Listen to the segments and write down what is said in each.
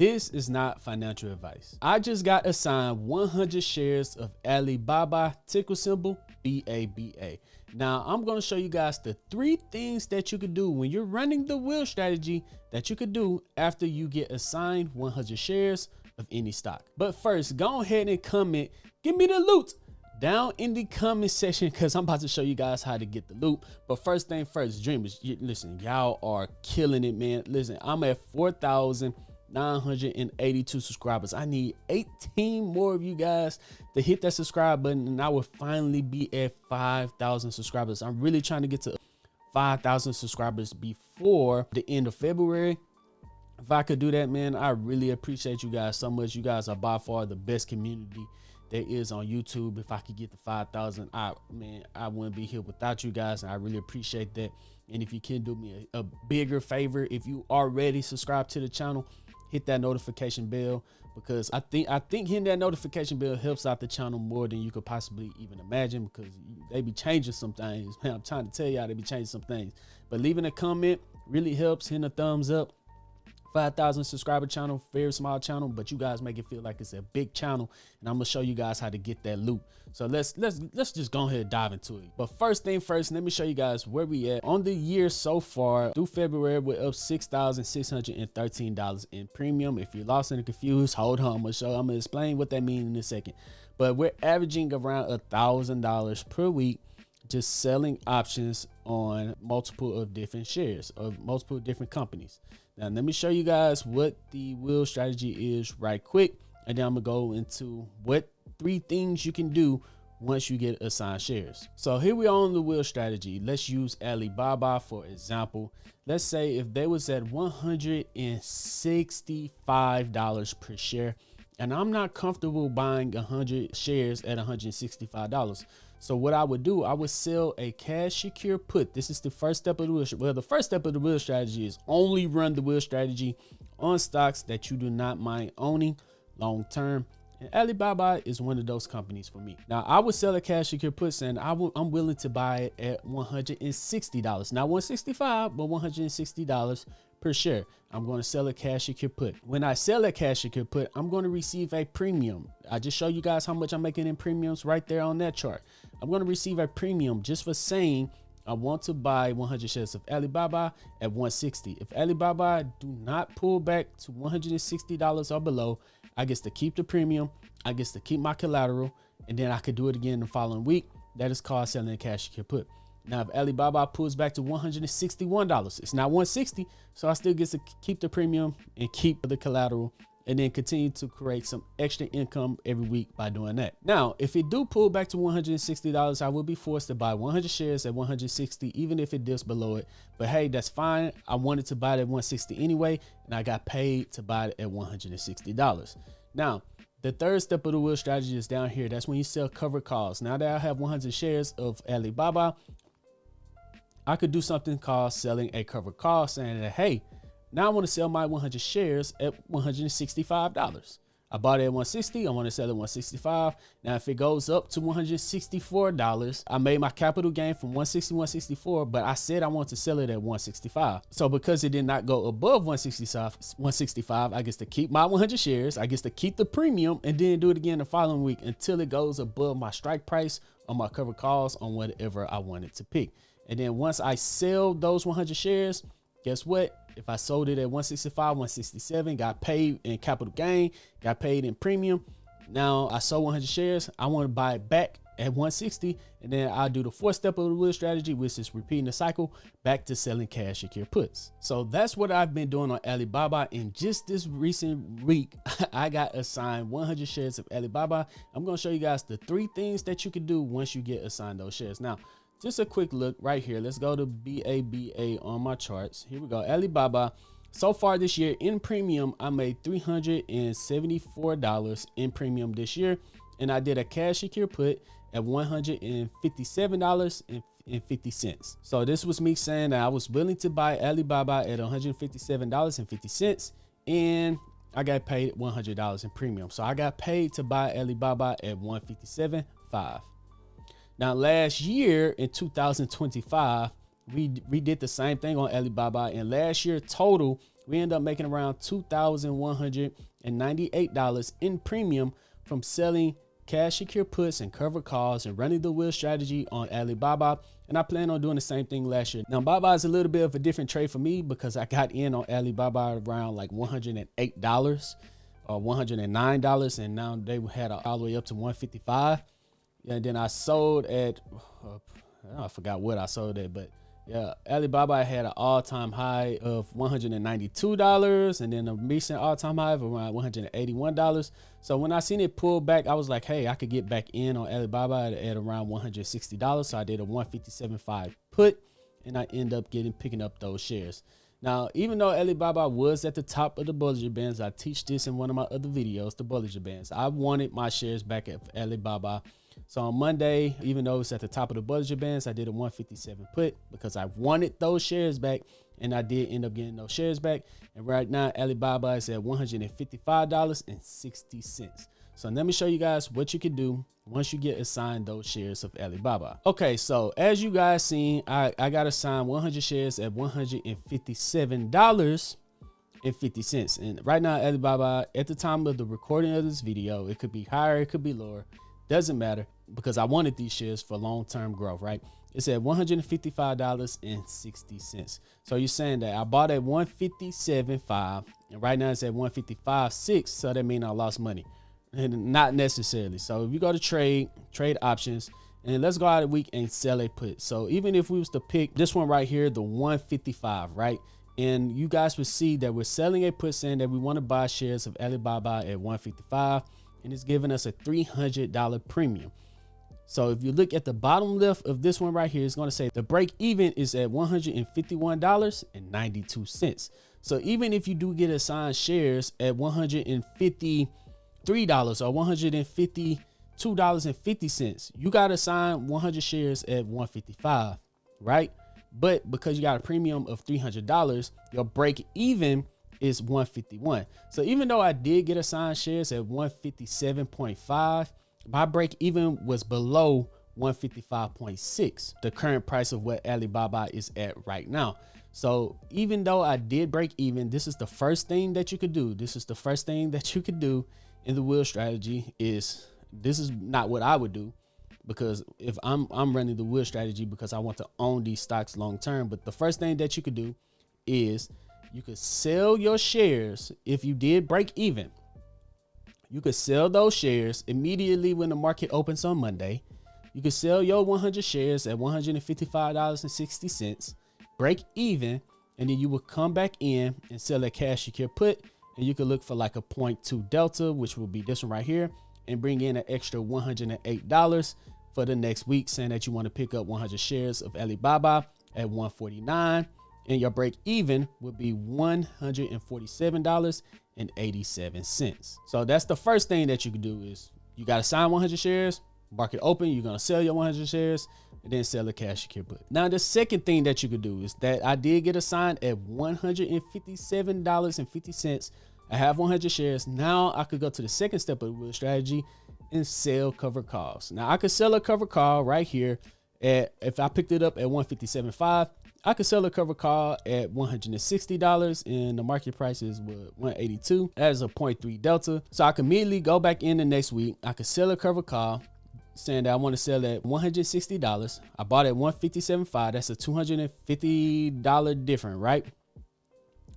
This is not financial advice. I just got assigned 100 shares of Alibaba, ticker symbol BABA. Now I'm going to show you guys the 3 things that you could do when you're running the wheel strategy that you could do after you get assigned 100 shares of any stock. But first, go ahead and comment, give me the loot down in the comment section, because I'm about to show you guys how to get the loot. But first thing first, dreamers, listen, y'all are killing it, man. Listen, I'm at 4,982 subscribers. I need 18 more of you guys to hit that subscribe button, and I will finally be at 5,000 subscribers. I'm really trying to get to 5,000 subscribers before the end of February. If I could do that, man, I really appreciate you guys so much. You guys are by far the best community there is on YouTube. If I could get to 5,000, I wouldn't be here without you guys, and I really appreciate that. And if you can do me a bigger favor, if you already subscribed to the channel, hit that notification bell, because I think hitting that notification bell helps out the channel more than you could possibly even imagine, because they be changing some things, man. I'm trying to tell y'all, they be changing some things. But leaving a comment really helps. Hitting a thumbs up. 5,000 subscriber channel, very small channel, but you guys make it feel like it's a big channel, and I'm gonna show you guys how to get that loot. So let's just go ahead and dive into it. But first thing first, let me show you guys where we at on the year so far. Through February, we're up $6,613 in premium. If you're lost and confused, hold on, I'm gonna explain what that means in a second. But we're averaging around $1,000 per week just selling options on multiple of different shares of multiple different companies. Now let me show you guys what the wheel strategy is right quick, and then I'm gonna go into what 3 things you can do once you get assigned shares. So here we are on the wheel strategy. Let's use Alibaba for example. Let's say if they was at $165 per share, and I'm not comfortable buying 100 shares at $165. So what I would do, I would sell a cash secure put. This is the first step of the wheel. Well, the first step of the wheel strategy is only run the wheel strategy on stocks that you do not mind owning long term. And Alibaba is one of those companies for me. Now, I would sell a cash secure put, saying I'm willing to buy it at $160. Not $165, but $160 per share. I'm going to sell a cash secure put. When I sell a cash secure put, I'm going to receive a premium. I just show you guys how much I'm making in premiums right there on that chart. I'm going to receive a premium just for saying I want to buy 100 shares of Alibaba at $160. If Alibaba do not pull back to $160 or below, I get to keep the premium, I get to keep my collateral, and then I could do it again the following week. That is called selling a cash secure put. Now, if Alibaba pulls back to $161, it's not $160, so I still get to keep the premium and keep the collateral, and then continue to create some extra income every week by doing that. Now, if it do pull back to $160, I will be forced to buy 100 shares at $160, even if it dips below it. But hey, that's fine. I wanted to buy it at $160 anyway, and I got paid to buy it at $160. Now, the third step of the wheel strategy is down here. That's when you sell covered calls. Now that I have 100 shares of Alibaba, I could do something called selling a covered call, saying that, hey, now I want to sell my 100 shares at $165. I bought it at $160. I want to sell it at $165. Now, if it goes up to $164, I made my capital gain from $160, $164, but I said I want to sell it at $165. So because it did not go above $165, I get to keep my 100 shares. I get to keep the premium, and then do it again the following week until it goes above my strike price on my covered calls on whatever I wanted to pick. And then once I sell those 100 shares, guess what? If I sold it at 165, 167, got paid in capital gain, got paid in premium. Now I sold 100 shares. I want to buy it back at 160. And then I'll do the 4th step of the wheel strategy, which is repeating the cycle back to selling cash secure puts. So that's what I've been doing on Alibaba. And just this recent week, I got assigned 100 shares of Alibaba. I'm going to show you guys the 3 things that you can do once you get assigned those shares. Now, just a quick look right here. Let's go to BABA on my charts. Here we go. Alibaba. So far this year in premium, I made $374 in premium this year. And I did a cash secure put at $157.50. So this was me saying that I was willing to buy Alibaba at $157.50. And I got paid $100 in premium. So I got paid to buy Alibaba at $157.5. Now, last year in 2025, we did the same thing on Alibaba, and last year total, we end up making around $2,198 in premium from selling cash secure puts and covered calls and running the wheel strategy on Alibaba. And I plan on doing the same thing last year. Now, Baba is a little bit of a different trade for me because I got in on Alibaba around like $108 or $109, and now they had all the way up to $155. And then I sold at, I forgot what I sold at, but yeah, Alibaba had an all-time high of $192, and then a recent all-time high of around $181. So when I seen it pull back, I was like, hey, I could get back in on Alibaba at around $160. So I did a 157.5 put, and I end up picking up those shares. Now, even though Alibaba was at the top of the Bollinger Bands, I teach this in one of my other videos, the Bollinger Bands. I wanted my shares back at Alibaba. So on Monday, even though it's at the top of the Bollinger Bands, I did a 157 put because I wanted those shares back, and I did end up getting those shares back. And right now, Alibaba is at $155.60. So let me show you guys what you can do once you get assigned those shares of Alibaba. Okay, so as you guys seen, I got assigned 100 shares at $157.50. And right now, Alibaba, at the time of the recording of this video, it could be higher, it could be lower. Doesn't matter because I wanted these shares for long-term growth, right? It's at $155.60. So you're saying that I bought at 157.5 and right now it's at 155.6. So that means I lost money, and not necessarily. So if you go to trade options, and let's go out a week and sell a put. So even if we was to pick this one right here, the 155, right? And you guys would see that we're selling a put saying that we want to buy shares of Alibaba at 155. And it's giving us a $300 premium. So if you look at the bottom left of this one right here, it's going to say the break even is at $151.92. So even if you do get assigned shares at $153 or $152.50, you got to assign 100 shares at 155, right? But because you got a premium of $300, your break even is 151. So even though I did get assigned shares at 157.5, my break even was below 155.6, the current price of what Alibaba is at right now. So even though I did break even, this is the first thing that you could do. This is the first thing that you could do in the wheel strategy. This is not what I would do, because if I'm running the wheel strategy because I want to own these stocks long term. But the first thing that you could do is you could sell your shares. If you did break even, you could sell those shares immediately when the market opens on Monday. You could sell your 100 shares at $155.60, break even, and then you would come back in and sell a cash secure put, and you could look for like a 0.2 delta, which will be this one right here, and bring in an extra $108 for the next week, saying that you want to pick up 100 shares of Alibaba at $149. And your break even would be $147.87. So that's the first thing that you can do is you got to sign 100 shares, market open, you're going to sell your 100 shares and then sell a cash secure put. Now, the second thing that you could do is that I did get assigned at $157.50. I have 100 shares. Now I could go to the second step of the wheel strategy and sell covered calls. Now I could sell a covered call right here at, if I picked it up at 157.5, I could sell a covered call at $160 and the market price is what, 182. That is a 0.3 delta. So I can immediately go back in the next week. I could sell a covered call saying that I want to sell at $160. I bought at 157.5. That's a $250 difference, right?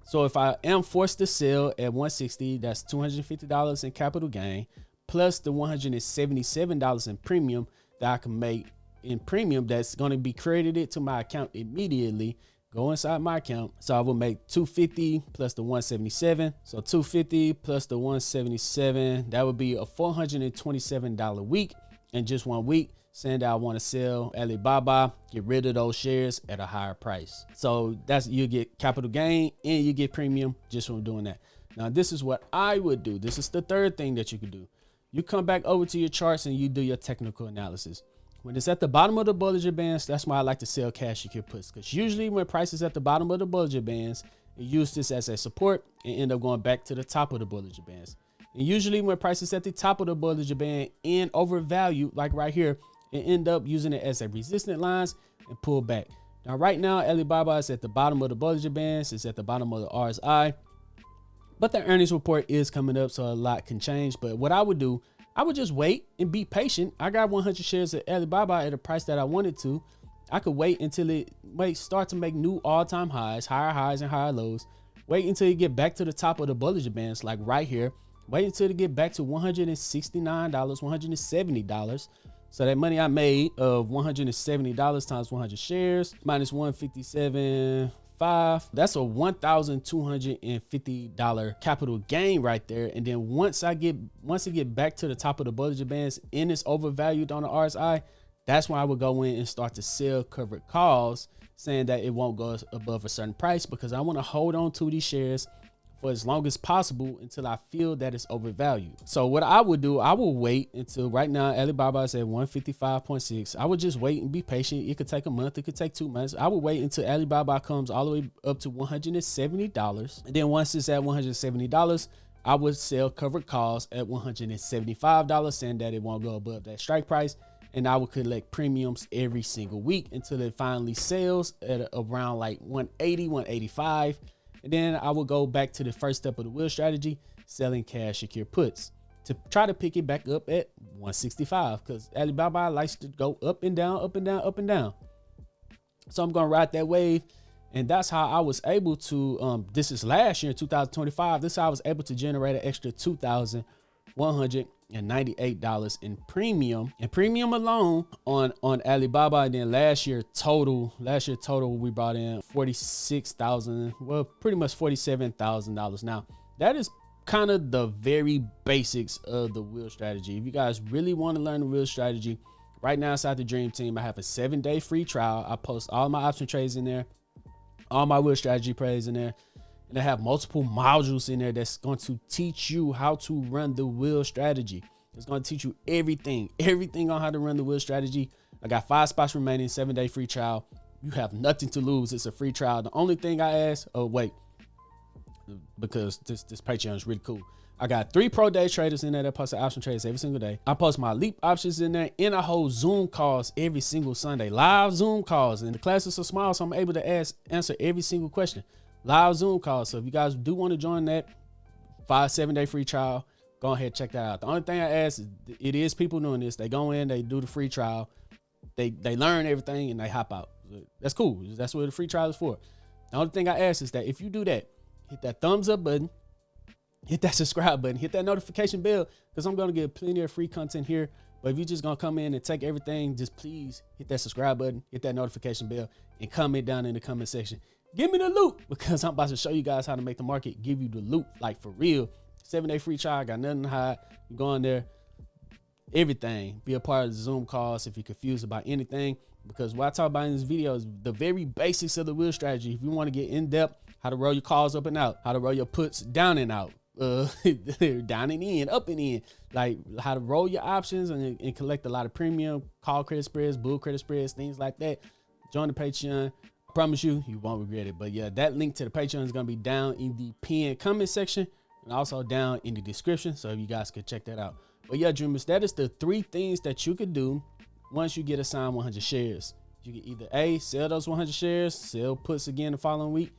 So if I am forced to sell at 160, that's $250 in capital gain plus the $177 in premium that I can make in premium that's going to be credited to my account immediately. Go inside my account. So I will make $250 plus the $177. So $250 plus the $177, that would be a $427 week in just 1 week, saying that I want to sell Alibaba, get rid of those shares at a higher price. So that's, you get capital gain and you get premium just from doing that. Now, this is what I would do. This is the third thing that you could do. You come back over to your charts and you do your technical analysis. When it's at the bottom of the Bollinger Bands, that's why I like to sell cash secure puts, because usually when price is at the bottom of the Bollinger Bands, you use this as a support and end up going back to the top of the Bollinger Bands. And usually when price is at the top of the Bollinger Band and overvalued, like right here, and end up using it as a resistance lines and pull back. Now, right now, Alibaba is at the bottom of the Bollinger Bands. It's at the bottom of the RSI. But the earnings report is coming up, so a lot can change. But what I would do, I would just wait and be patient. I got 100 shares of Alibaba at a price that I wanted to. I could wait until it start to make new all-time highs, higher highs and higher lows. Wait until you get back to the top of the Bollinger Bands, like right here. Wait until it get back to $169, $170. So that money I made of $170 times 100 shares minus 157.5, that's a $1,250 capital gain right there. And then once it get back to the top of the Bollinger Bands and it's overvalued on the RSI, that's when I would go in and start to sell covered calls, saying that it won't go above a certain price, because I want to hold on to these shares for as long as possible until I feel that it's overvalued. So what I would do, I will wait until, right now Alibaba is at 155.6. I would just wait and be patient. It could take a month, it could take 2 months. I would wait until Alibaba comes all the way up to $170. And then once it's at $170, I would sell covered calls at $175, saying that it won't go above that strike price. And I would collect premiums every single week until it finally sells at around like 180, 185. And then I will go back to the first step of the wheel strategy, selling cash secure puts, to try to pick it back up at 165, because Alibaba likes to go up and down, up and down, up and down. So I'm going to ride that wave. And that's how I was able to, this is last year, 2025. This is how I was able to generate an extra $2,198 in premium, and premium alone on Alibaba. And then last year total we brought in $46,000, well, pretty much $47,000. Now that is kind of the very basics of the wheel strategy. If you guys really want to learn the wheel strategy, right now inside the Dream Team, I have a 7-day free trial. I post all my option trades in there, all my wheel strategy plays in there. And I have multiple modules in there that's going to teach you how to run the wheel strategy. It's going to teach you everything on how to run the wheel strategy. I got 5 spots remaining, 7-day free trial. You have nothing to lose. It's a free trial. The only thing I ask, oh wait, because this Patreon is really cool. I got 3 pro day traders in there that post option trades every single day. I post my leap options in there, and I hold Zoom calls every single Sunday, live Zoom calls. And the classes are small, so I'm able to answer every single question. Live Zoom calls. So if you guys do want to join that 7-day free trial, go ahead and check that out. The only thing I ask is, it is people doing this. They go in, they do the free trial, they learn everything, and they hop out. That's cool. That's what the free trial is for. The only thing I ask is that if you do that, hit that thumbs up button, hit that subscribe button, hit that notification bell, because I'm going to get plenty of free content here. But if you're just going to come in and take everything, just please hit that subscribe button, hit that notification bell, and comment down in the comment section. Give me the loot, because I'm about to show you guys how to make the market give you the loot, like for real. 7-day free trial, got nothing to hide. You go in there, everything. Be a part of the Zoom calls if you're confused about anything, because what I talk about in this video is the very basics of the wheel strategy. If you want to get in depth, how to roll your calls up and out, how to roll your puts down and out, down and in, up and in, like how to roll your options and collect a lot of premium, call credit spreads, bull credit spreads, things like that. Join the Patreon. Promise you won't regret it. But yeah, that link to the Patreon is going to be down in the pinned comment section and also down in the description, so you guys can check that out. But yeah, dreamers, that is the 3 things that you could do once you get assigned 100 shares. You can either A, sell those 100 shares, sell puts again the following week.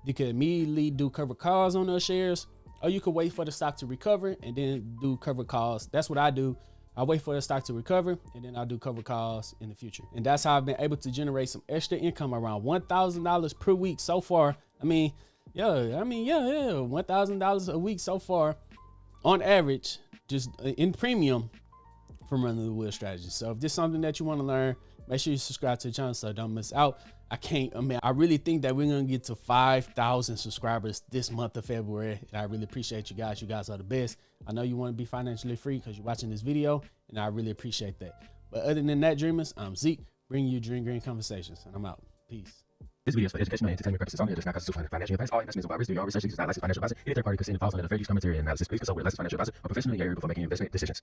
You could immediately do covered calls on those shares, or you could wait for the stock to recover and then do covered calls. That's what I do. I wait for the stock to recover, and then I'll do cover calls in the future. And that's how I've been able to generate some extra income, around $1,000 per week so far. $1,000 a week so far on average, just in premium from running the wheel strategy. So if this is something that you want to learn, make sure you subscribe to the channel so don't miss out. I really think that we're going to get to 5,000 subscribers this month of February. And I really appreciate you guys. You guys are the best. I know you want to be financially free because you're watching this video, and I really appreciate that. But other than that, dreamers, I'm Zeke, bringing you Dream Green Conversations, and I'm out. Peace. This video is for educational and entertainment purposes only. It does not constitute financial advice. All investments are risk. Do your research. It is not licensed financial advisor. Any third party considered false and fair use commentary and analysis. Please consult with a licensed financial advisor or professional in your area before making investment decisions.